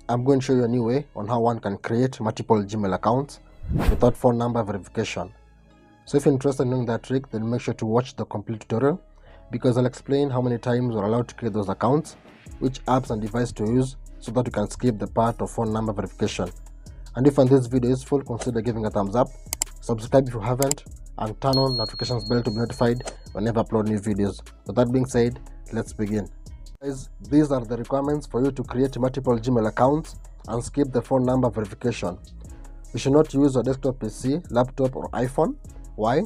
I'm going to show you a new way on how one can create multiple Gmail accounts without phone number verification. So if you're interested in knowing that trick, then make sure to watch the complete tutorial, because I'll explain how many times you're allowed to create those accounts, which apps and device to use, so that you can skip the part of phone number verification. And if you find this video useful, consider giving a thumbs up, subscribe if you haven't, and turn on notifications bell to be notified whenever I upload new videos. With that being said, let's begin. Guys, these are the requirements for you to create multiple Gmail accounts and skip the phone number verification. You should not use a desktop PC, laptop, or iPhone. Why?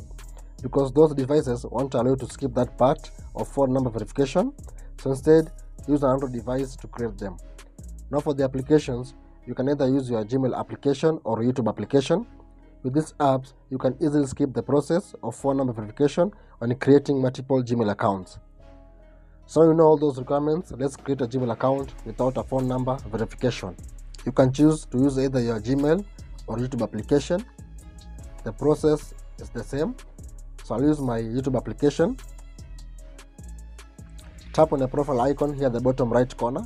Because those devices won't allow you to skip that part of phone number verification, so instead use an Android device to create them. Now for the applications, you can either use your Gmail application or YouTube application. With these apps, you can easily skip the process of phone number verification when creating multiple Gmail accounts. So you know all those requirements, let's create a Gmail account without a phone number verification. You can choose to use either your Gmail or YouTube application. The process is the same. So I'll use my YouTube application. Tap on the profile icon here at the bottom right corner.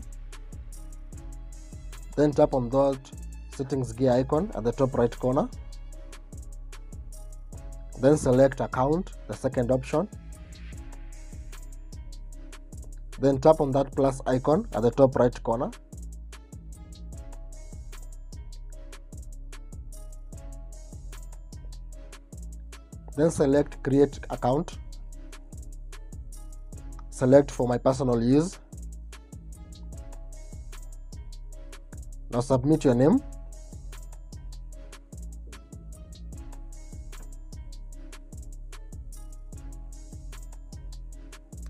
Then tap on that settings gear icon at the top right corner. Then select account, the second option. Then tap on that plus icon at the top right corner. Then select create account. Select for my personal use. Now submit your name.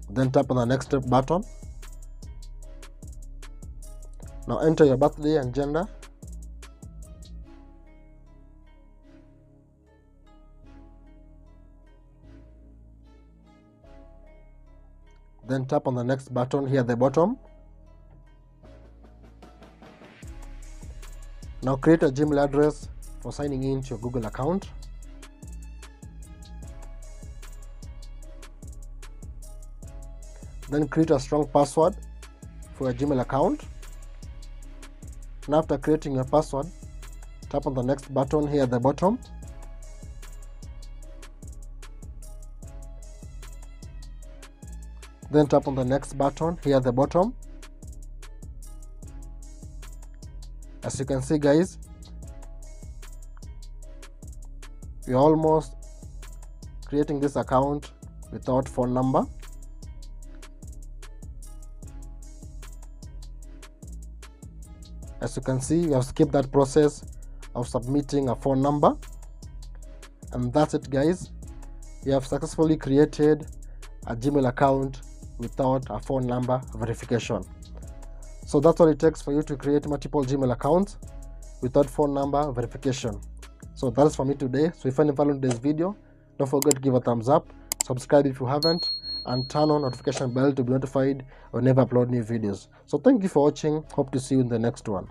Then tap on the next step button. Now enter your birthday and gender. Then tap on the next button here at the bottom. Now create a Gmail address for signing in to your Google account. Then create a strong password for your Gmail account. And after creating your password, tap on the next button here at the bottom. Then tap on the next button here at the bottom. As you can see, guys, we're almost creating this account without phone number. As you can see, we have skipped that process of submitting a phone number. And that's it, guys. We have successfully created a Gmail account without a phone number verification. So that's all it takes for you to create multiple Gmail accounts without phone number verification. So that's for me today. So if you find value in this video, don't forget to give a thumbs up, subscribe if you haven't, and turn on notification bell to be notified whenever I upload new videos. So thank you for watching. Hope to see you in the next one.